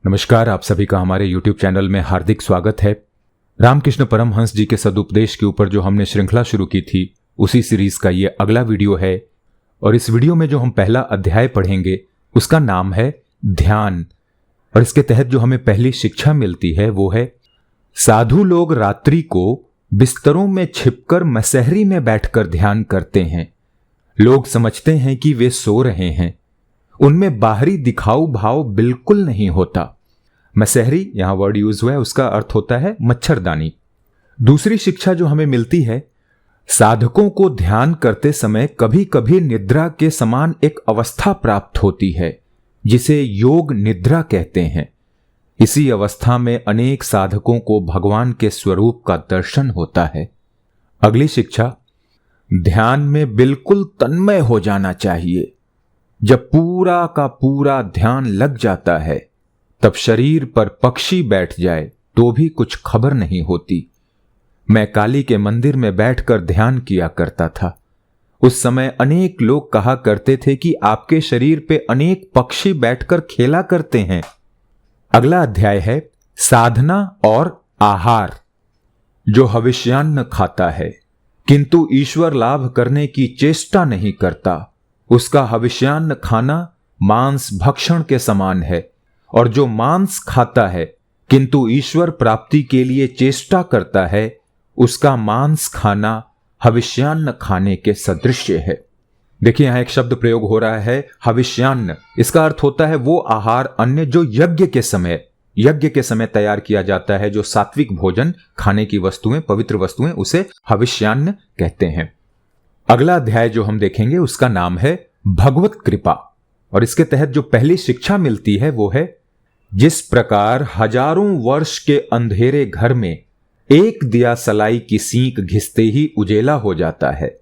नमस्कार, आप सभी का हमारे YouTube चैनल में हार्दिक स्वागत है। रामकृष्ण परमहंस जी के सदुपदेश के ऊपर जो हमने श्रृंखला शुरू की थी, उसी सीरीज का ये अगला वीडियो है। और इस वीडियो में जो हम पहला अध्याय पढ़ेंगे उसका नाम है ध्यान। और इसके तहत जो हमें पहली शिक्षा मिलती है वो है, साधु लोग रात्रि को बिस्तरों में छिपकर मसहरी में बैठकर ध्यान करते हैं। लोग समझते हैं कि वे सो रहे हैं, उनमें बाहरी दिखाऊ भाव बिल्कुल नहीं होता। मसहरी यहां वर्ड यूज हुआ है, उसका अर्थ होता है मच्छरदानी। दूसरी शिक्षा जो हमें मिलती है, साधकों को ध्यान करते समय कभी कभी निद्रा के समान एक अवस्था प्राप्त होती है जिसे योग निद्रा कहते हैं। इसी अवस्था में अनेक साधकों को भगवान के स्वरूप का दर्शन होता है। अगली शिक्षा, ध्यान में बिल्कुल तन्मय हो जाना चाहिए। जब पूरा का पूरा ध्यान लग जाता है तब शरीर पर पक्षी बैठ जाए तो भी कुछ खबर नहीं होती। मैं काली के मंदिर में बैठकर ध्यान किया करता था। उस समय अनेक लोग कहा करते थे कि आपके शरीर पे अनेक पक्षी बैठकर खेला करते हैं। अगला अध्याय है साधना और आहार। जो हविष्यान्न खाता है किंतु ईश्वर लाभ करने की चेष्टा नहीं करता, उसका हविष्यान्न खाना मांस भक्षण के समान है। और जो मांस खाता है किंतु ईश्वर प्राप्ति के लिए चेष्टा करता है, उसका मांस खाना हविष्यान्न खाने के सदृश है। देखिए, यहां एक शब्द प्रयोग हो रहा है हविष्यान्न। इसका अर्थ होता है वो आहार अन्न जो यज्ञ के समय तैयार किया जाता है। जो सात्विक भोजन, खाने की वस्तुएं, पवित्र वस्तुएं, उसे हविष्यान्न कहते हैं। अगला अध्याय जो हम देखेंगे उसका नाम है भगवत कृपा। और इसके तहत जो पहली शिक्षा मिलती है वो है, जिस प्रकार हजारों वर्ष के अंधेरे घर में एक दिया सलाई की सींक घिसते ही उजेला हो जाता है,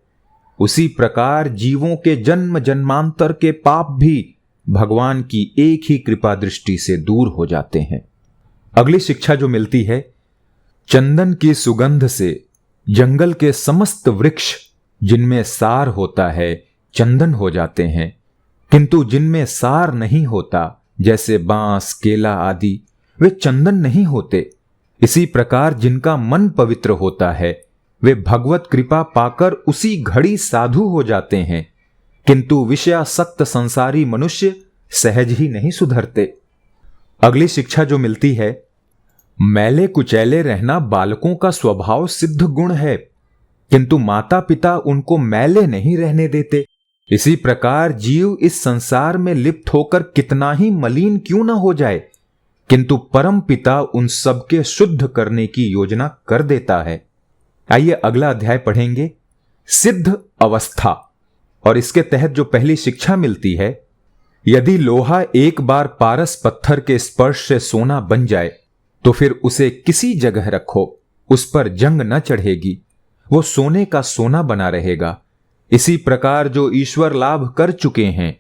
उसी प्रकार जीवों के जन्म जन्मांतर के पाप भी भगवान की एक ही कृपा दृष्टि से दूर हो जाते हैं। अगली शिक्षा जो मिलती है, चंदन की सुगंध से जंगल के समस्त वृक्ष जिनमें सार होता है चंदन हो जाते हैं, किंतु जिनमें सार नहीं होता जैसे बांस, केला आदि, वे चंदन नहीं होते। इसी प्रकार जिनका मन पवित्र होता है वे भगवत कृपा पाकर उसी घड़ी साधु हो जाते हैं, किंतु विषयासक्त संसारी मनुष्य सहज ही नहीं सुधरते। अगली शिक्षा जो मिलती है, मैले कुचैले रहना बालकों का स्वभाव सिद्ध गुण है, किंतु माता पिता उनको मैले नहीं रहने देते। इसी प्रकार जीव इस संसार में लिप्त होकर कितना ही मलिन क्यों न हो जाए, किंतु परम पिता उन सबके शुद्ध करने की योजना कर देता है। आइए अगला अध्याय पढ़ेंगे, सिद्ध अवस्था। और इसके तहत जो पहली शिक्षा मिलती है, यदि लोहा एक बार पारस पत्थर के स्पर्श से सोना बन जाए तो फिर उसे किसी जगह रखो, उस पर जंग न चढ़ेगी, वो सोने का सोना बना रहेगा। इसी प्रकार जो ईश्वर लाभ कर चुके हैं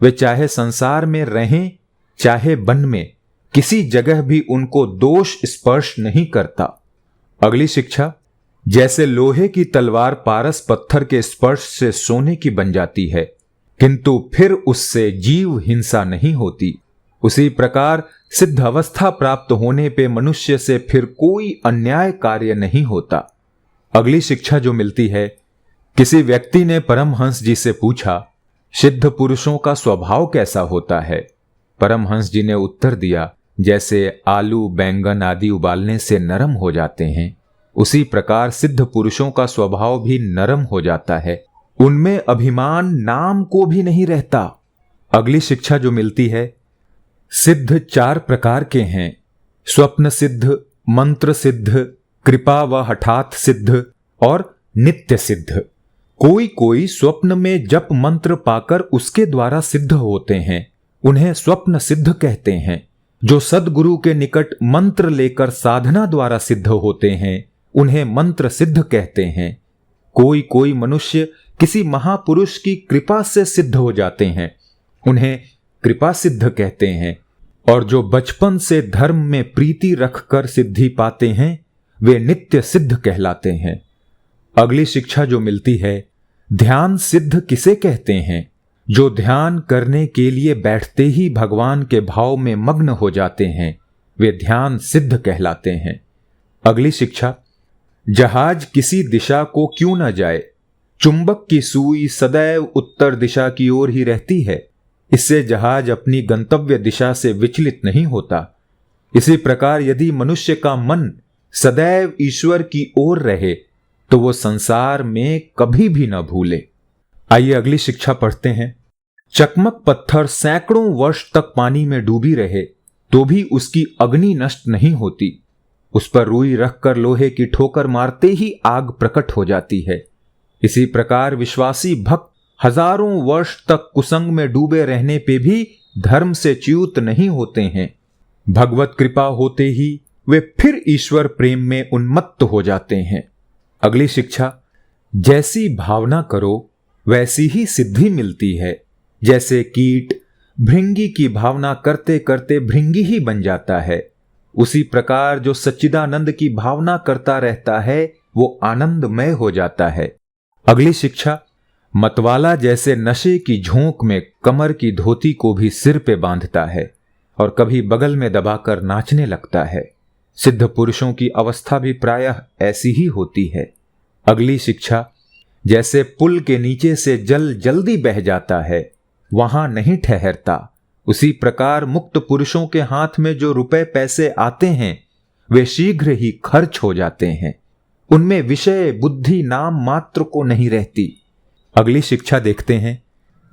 वे चाहे संसार में रहें चाहे वन में, किसी जगह भी उनको दोष स्पर्श नहीं करता। अगली शिक्षा, जैसे लोहे की तलवार पारस पत्थर के स्पर्श से सोने की बन जाती है किंतु फिर उससे जीव हिंसा नहीं होती, उसी प्रकार सिद्ध अवस्था प्राप्त होने पे मनुष्य से फिर कोई अन्याय कार्य नहीं होता। अगली शिक्षा जो मिलती है, किसी व्यक्ति ने परमहंस जी से पूछा, सिद्ध पुरुषों का स्वभाव कैसा होता है? परमहंस जी ने उत्तर दिया, जैसे आलू बैंगन आदि उबालने से नरम हो जाते हैं, उसी प्रकार सिद्ध पुरुषों का स्वभाव भी नरम हो जाता है, उनमें अभिमान नाम को भी नहीं रहता। अगली शिक्षा जो मिलती है, सिद्ध चार प्रकार के हैं, स्वप्न सिद्ध, मंत्र सिद्ध, कृपा व हठात सिद्ध और नित्य सिद्ध। कोई स्वप्न में जप मंत्र पाकर उसके द्वारा सिद्ध होते हैं, उन्हें स्वप्न सिद्ध कहते हैं। जो सद्गुरु के निकट मंत्र लेकर साधना द्वारा सिद्ध होते हैं उन्हें मंत्र सिद्ध कहते हैं। कोई मनुष्य किसी महापुरुष की कृपा से सिद्ध हो जाते हैं, उन्हें कृपा सिद्ध कहते हैं। और जो बचपन से धर्म में प्रीति रखकर सिद्धि पाते हैं वे नित्य सिद्ध कहलाते हैं। अगली शिक्षा जो मिलती है, ध्यान सिद्ध किसे कहते हैं? जो ध्यान करने के लिए बैठते ही भगवान के भाव में मग्न हो जाते हैं, वे ध्यान सिद्ध कहलाते हैं। अगली शिक्षा, जहाज किसी दिशा को क्यों न जाए, चुंबक की सुई सदैव उत्तर दिशा की ओर ही रहती है, इससे जहाज अपनी गंतव्य दिशा से विचलित नहीं होता। इसी प्रकार यदि मनुष्य का मन सदैव ईश्वर की ओर रहे तो वो संसार में कभी भी न भूले। आइए अगली शिक्षा पढ़ते हैं। चकमक पत्थर सैकड़ों वर्ष तक पानी में डूबी रहे तो भी उसकी अग्नि नष्ट नहीं होती। उस पर रुई रखकर लोहे की ठोकर मारते ही आग प्रकट हो जाती है। इसी प्रकार विश्वासी भक्त हजारों वर्ष तक कुसंग में डूबे रहने पे भी धर्म से च्युत नहीं होते हैं। भगवत कृपा होते ही वे फिर ईश्वर प्रेम में उन्मत्त हो जाते हैं। अगली शिक्षा, जैसी भावना करो वैसी ही सिद्धि मिलती है। जैसे कीट भृंगी की भावना करते करते भृंगी ही बन जाता है, उसी प्रकार जो सच्चिदानंद की भावना करता रहता है वो आनंदमय हो जाता है। अगली शिक्षा, मतवाला जैसे नशे की झोंक में कमर की धोती को भी सिर पे बांधता है और कभी बगल में दबाकर नाचने लगता है। सिद्ध पुरुषों की अवस्था भी प्रायः ऐसी ही होती है। अगली शिक्षा, जैसे पुल के नीचे से जल जल्दी बह जाता है, वहां नहीं ठहरता, उसी प्रकार मुक्त पुरुषों के हाथ में जो रुपए पैसे आते हैं वे शीघ्र ही खर्च हो जाते हैं। उनमें विषय बुद्धि नाम मात्र को नहीं रहती। अगली शिक्षा देखते हैं।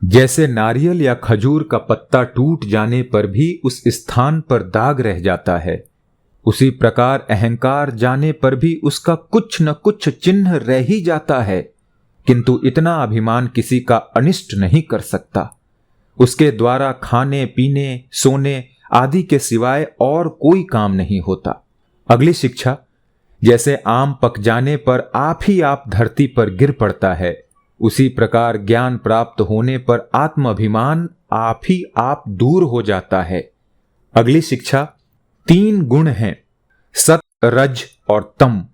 जैसे नारियल या खजूर का पत्ता टूट जाने पर भी उस स्थान पर दाग रह जाता है, उसी प्रकार अहंकार जाने पर भी उसका कुछ न कुछ चिन्ह रह ही जाता है, किंतु इतना अभिमान किसी का अनिष्ट नहीं कर सकता। उसके द्वारा खाने पीने सोने आदि के सिवाय और कोई काम नहीं होता। अगली शिक्षा, जैसे आम पक जाने पर आप ही आप धरती पर गिर पड़ता है, उसी प्रकार ज्ञान प्राप्त होने पर आत्माभिमान आप ही आप दूर हो जाता है। अगली शिक्षा, 3 गुण हैं, सत रज और तम।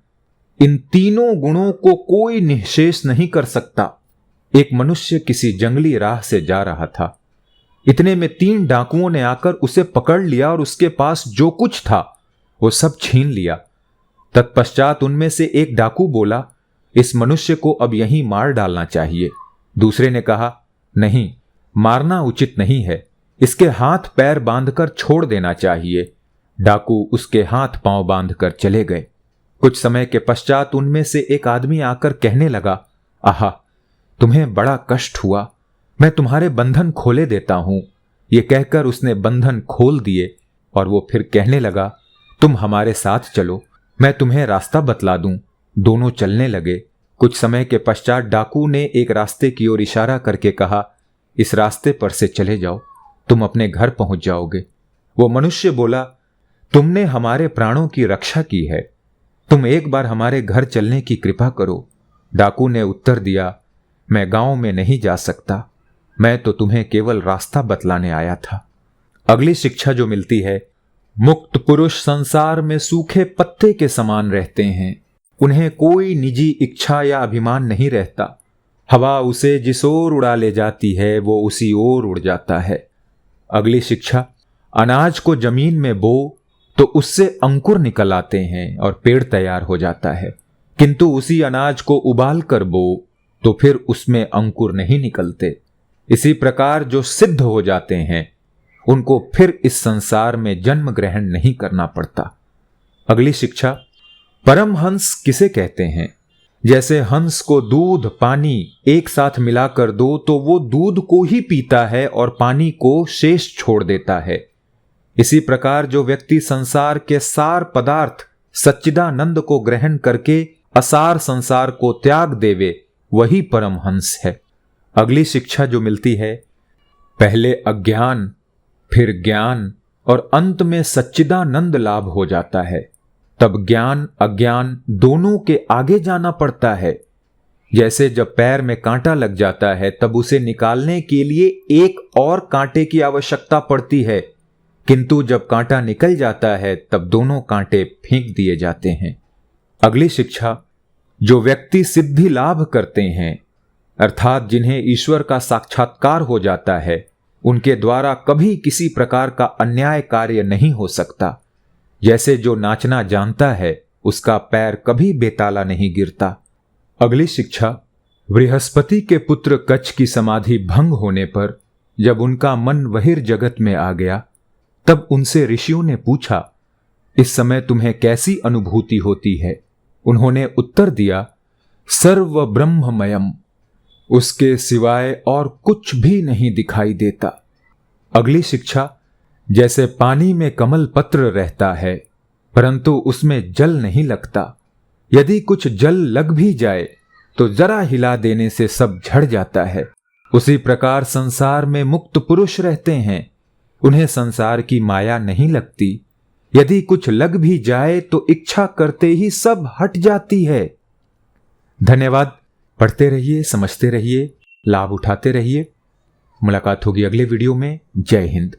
इन तीनों गुणों को कोई निःशेष नहीं कर सकता। एक मनुष्य किसी जंगली राह से जा रहा था। इतने में 3 डाकुओं ने आकर उसे पकड़ लिया और उसके पास जो कुछ था वो सब छीन लिया। तत्पश्चात उनमें से एक डाकू बोला, इस मनुष्य को अब यहीं मार डालना चाहिए। दूसरे ने कहा, नहीं, मारना उचित नहीं है, इसके हाथ पैर बांधकर छोड़ देना चाहिए। डाकू उसके हाथ पांव बांधकर चले गए। कुछ समय के पश्चात उनमें से एक आदमी आकर कहने लगा, आहा, तुम्हें बड़ा कष्ट हुआ, मैं तुम्हारे बंधन खोले देता हूं। ये कहकर उसने बंधन खोल दिए और वो फिर कहने लगा, तुम हमारे साथ चलो, मैं तुम्हें रास्ता बतला दूं। दोनों चलने लगे। कुछ समय के पश्चात डाकू ने एक रास्ते की ओर इशारा करके कहा, इस रास्ते पर से चले जाओ, तुम अपने घर पहुंच जाओगे। वो मनुष्य बोला, तुमने हमारे प्राणों की रक्षा की है, तुम एक बार हमारे घर चलने की कृपा करो। डाकू ने उत्तर दिया, मैं गांव में नहीं जा सकता, मैं तो तुम्हें केवल रास्ता बतलाने आया था। अगली शिक्षा जो मिलती है, मुक्त पुरुष संसार में सूखे पत्ते के समान रहते हैं। उन्हें कोई निजी इच्छा या अभिमान नहीं रहता। हवा उसे जिस ओर उड़ा ले जाती है वो उसी ओर उड़ जाता है। अगली शिक्षा, अनाज को जमीन में बो तो उससे अंकुर निकल आते हैं और पेड़ तैयार हो जाता है, किंतु उसी अनाज को उबाल कर बो तो फिर उसमें अंकुर नहीं निकलते। इसी प्रकार जो सिद्ध हो जाते हैं उनको फिर इस संसार में जन्म ग्रहण नहीं करना पड़ता। अगली शिक्षा, परमहंस किसे कहते हैं? जैसे हंस को दूध पानी एक साथ मिलाकर दो तो वो दूध को ही पीता है और पानी को शेष छोड़ देता है। इसी प्रकार जो व्यक्ति संसार के सार पदार्थ सच्चिदानंद को ग्रहण करके असार संसार को त्याग देवे, वही परमहंस है। अगली शिक्षा जो मिलती है, पहले अज्ञान फिर ज्ञान और अंत में सच्चिदानंद लाभ हो जाता है, तब ज्ञान अज्ञान दोनों के आगे जाना पड़ता है। जैसे जब पैर में कांटा लग जाता है तब उसे निकालने के लिए एक और कांटे की आवश्यकता पड़ती है, किंतु जब कांटा निकल जाता है तब दोनों कांटे फेंक दिए जाते हैं। अगली शिक्षा, जो व्यक्ति सिद्धि लाभ करते हैं अर्थात जिन्हें ईश्वर का साक्षात्कार हो जाता है, उनके द्वारा कभी किसी प्रकार का अन्याय कार्य नहीं हो सकता। जैसे जो नाचना जानता है उसका पैर कभी बेताला नहीं गिरता। अगली शिक्षा, बृहस्पति के पुत्र कच्छ की समाधि भंग होने पर जब उनका मन बहिर्जगत में आ गया, तब उनसे ऋषियों ने पूछा, इस समय तुम्हें कैसी अनुभूति होती है? उन्होंने उत्तर दिया, सर्व ब्रह्ममयम, उसके सिवाय और कुछ भी नहीं दिखाई देता। अगली शिक्षा, जैसे पानी में कमल पत्र रहता है परंतु उसमें जल नहीं लगता, यदि कुछ जल लग भी जाए तो जरा हिला देने से सब झड़ जाता है, उसी प्रकार संसार में मुक्त पुरुष रहते हैं, उन्हें संसार की माया नहीं लगती। यदि कुछ लग भी जाए तो इच्छा करते ही सब हट जाती है। धन्यवाद। पढ़ते रहिए, समझते रहिए, लाभ उठाते रहिए। मुलाकात होगी अगले वीडियो में। जय हिंद।